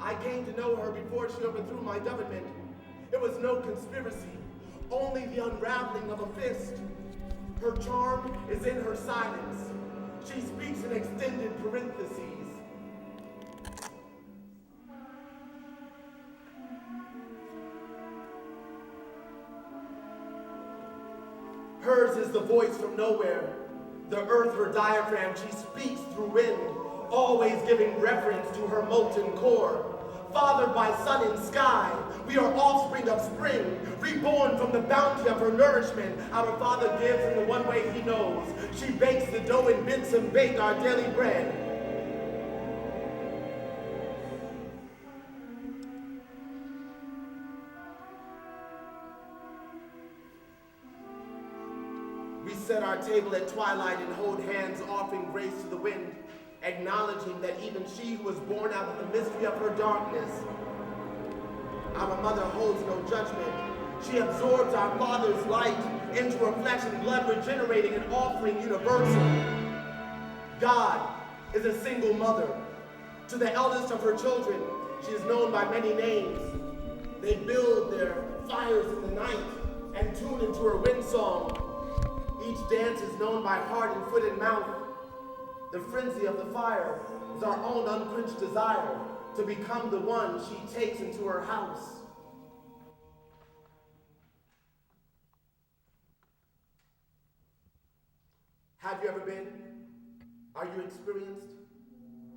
I came to know her before she overthrew my government. It was no conspiracy, only the unraveling of a fist. Her charm is in her silence. She speaks in extended parentheses. Hers is the voice from nowhere. The earth, her diaphragm, she speaks through wind, always giving reference to her molten core. Fathered by sun and sky, we are offspring of spring, reborn from the bounty of her nourishment. Our Father gives in the one way he knows. She bakes the dough and bids him bake our daily bread. We set our table at twilight and hold hands, offering grace to the wind, acknowledging that even she who was born out of the mystery of her darkness, our mother holds no judgment. She absorbs our Father's light into her flesh and blood, regenerating and offering universal. God is a single mother. To the eldest of her children, she is known by many names. They build their fires in the night and tune into her wind song. Each dance is known by heart and foot and mouth. The frenzy of the fire is our own unquenched desire to become the one she takes into her house. Have you ever been? Are you experienced?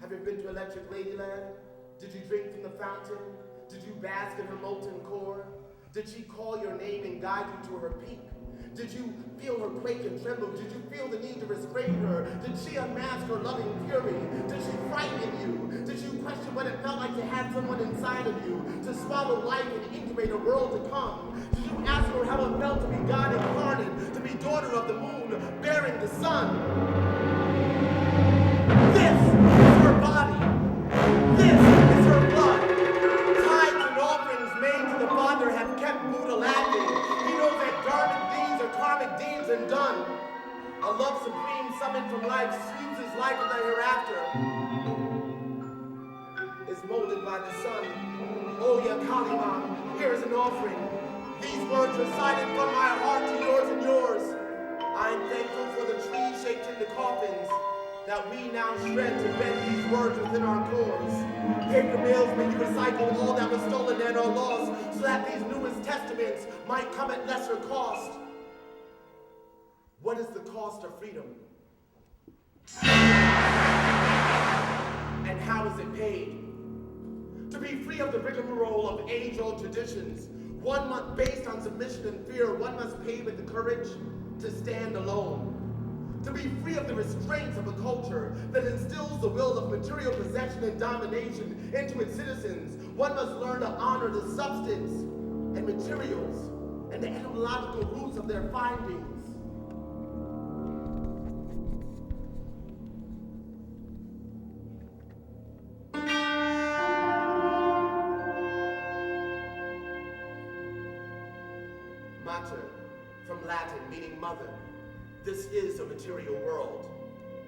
Have you been to Electric Ladyland? Did you drink from the fountain? Did you bask in her molten core? Did she call your name and guide you to her peak? Did you feel her quake and tremble? Did you feel the need to restrain her? Did she unmask her loving fury? Did she frighten you? Did you question what it felt like to have someone inside of you, to swallow life and incubate a world to come? Did you ask her how it felt to be God incarnate, to be daughter of the moon, bearing the sun? This is her body. This is her blood. Tithes and offerings made to the Father have kept Buddha laughing. He knows that karmic deeds and done. A love supreme summoned from life sleeps his life in the hereafter. Is molded by the sun. Oh, ya Kalima, here is an offering. These words recited from my heart to yours and yours. I am thankful for the trees shaped into coffins that we now shred to bend these words within our cores. Paper mills may you recycle all that was stolen and or lost, so that these newest testaments might come at lesser cost. What is the cost of freedom? And how is it paid? To be free of the rigmarole of age-old traditions, one must, based on submission and fear, one must pay with the courage to stand alone. To be free of the restraints of a culture that instills the will of material possession and domination into its citizens, one must learn to honor the substance and materials and the etymological roots of their findings. Mater, from Latin, meaning mother. This is a material world.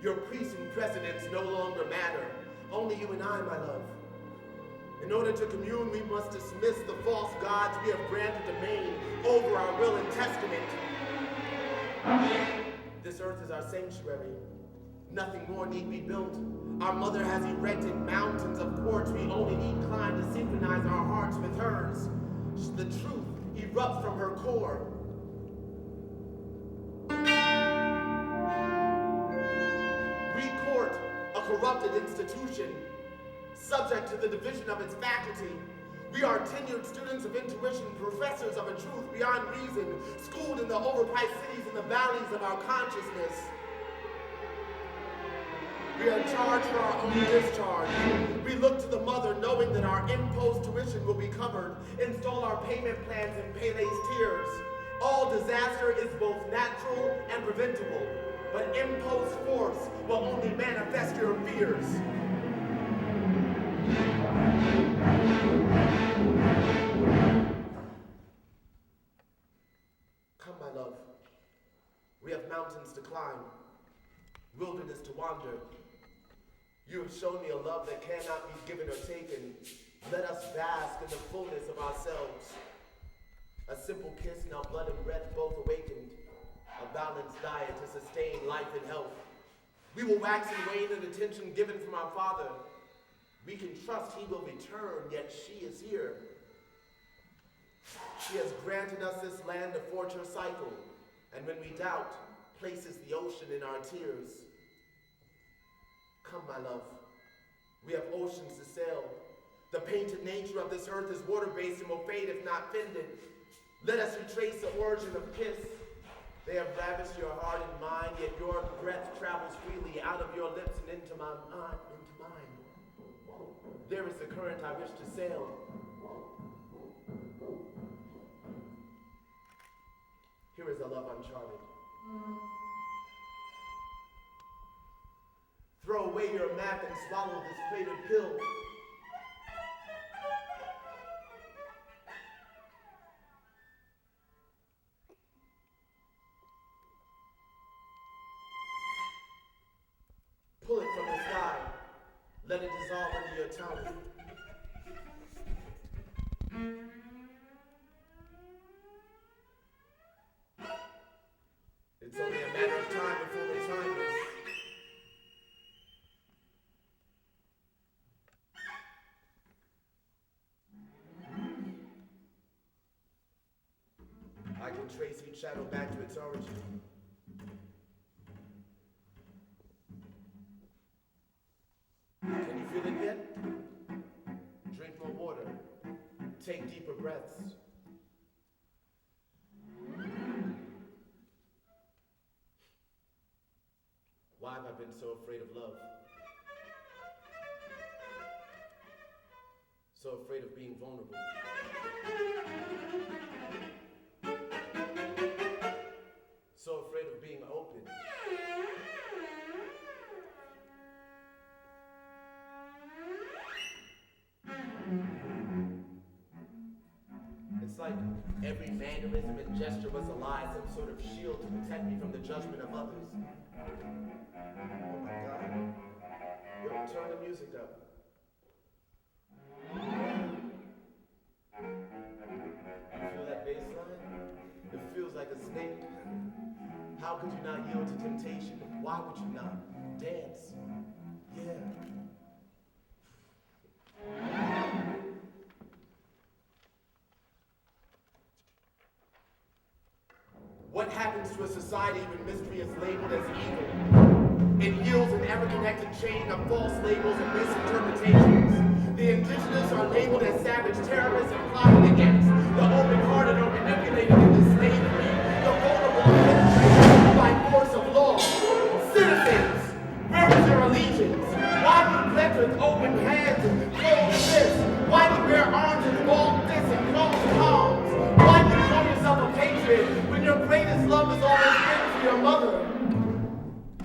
Your priests and presidents no longer matter. Only you and I, my love. In order to commune, we must dismiss the false gods we have granted domain over our will and testament. This earth is our sanctuary. Nothing more need be built. Our mother has erected mountains of quartz. We only need climb to synchronize our hearts with hers. The truth erupts from her core. We court a corrupted institution, subject to the division of its faculty. We are tenured students of intuition, professors of a truth beyond reason, schooled in the overpriced cities and the valleys of our consciousness. We are charged for our own discharge. We look to the mother knowing that our imposed tuition will be covered, install our payment plans in Pele's tears. All disaster is both natural and preventable, but imposed force will only manifest your fears. Come, my love. We have mountains to climb, wilderness to wander. You have shown me a love that cannot be given or taken. Let us bask in the fullness of ourselves. A simple kiss and our blood and breath both awakened. A balanced diet to sustain life and health. We will wax and wane in attention given from our Father. We can trust He will return, yet she is here. She has granted us this land to forge her cycle, and when we doubt, places the ocean in our tears. Come, my love, we have oceans to sail. The painted nature of this earth is water-based and will fade if not fended. Let us retrace the origin of kiss. They have ravished your heart and mind, yet your breath travels freely out of your lips and into mine. There is the current I wish to sail. Here is a love uncharted. Throw away your map and swallow this faded pill. Pull it from the sky. Let it dissolve into your tongue. It's only a matter of time before we find this. I can trace each shadow back to its origin. Can you feel it yet? Drink more water. Take deeper breaths. Why have I been so afraid of love? So afraid of being vulnerable. So afraid of being open. It's like every mannerism and gesture was a lie, some sort of shield to protect me from the judgment of others. Oh my God. Yo, turn the music up. You feel that bass line? It feels like a snake. How could you not yield to temptation? Why would you not? Dance. Yeah. What happens to a society when mystery is labeled as evil? It yields an ever-connected chain of false labels and misinterpretations. The indigenous are labeled as savage terrorists and plotted against. The open-hearted are manipulated into slavery. The vulnerable are penetrated by force of law. Citizens, where is your allegiance? Why do you pledge with open hands and closed fists? Why do you bear arms and bald fists and closed palms? Why do you call yourself a patriot when your greatest love has always been for your mother?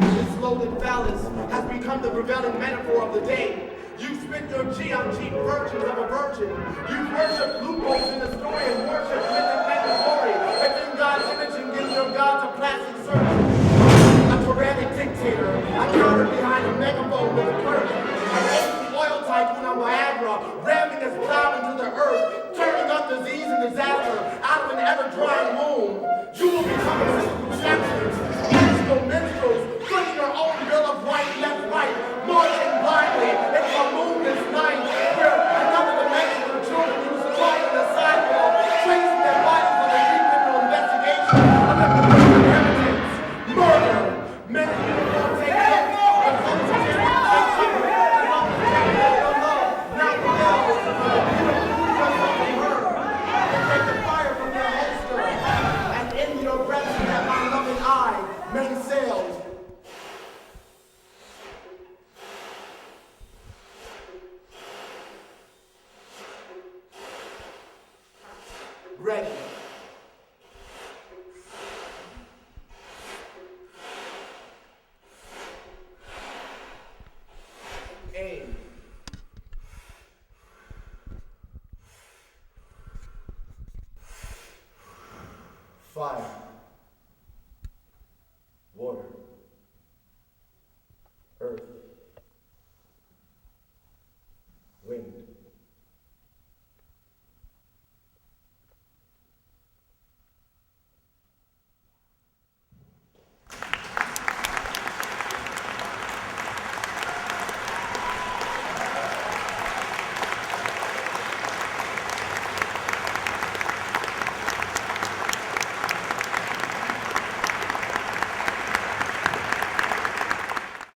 This loaded phallus has become the prevailing metaphor of the day. You spent your G on cheap virgins of a virgin. You worship loopholes in the story and worship mythic men of glory. It's in God's image and give your gods a plastic surgeon. A tyrannic dictator, a coward behind a megaphone with a curtain. An oil tycoon on Viagra, ramming his plow into the earth, turning up disease and disaster out of an ever-drying womb. You will become a receptionist, musical minstrels, putting your own bill of right, left, right, marching blindly into a moonless night where another dimension of children used to walk on the sidewalk, tracing their bodies with a deep criminal investigation of their inheritance. Murder, men in uniform take up, and folks in their may sail. Ready. Aim. Fire.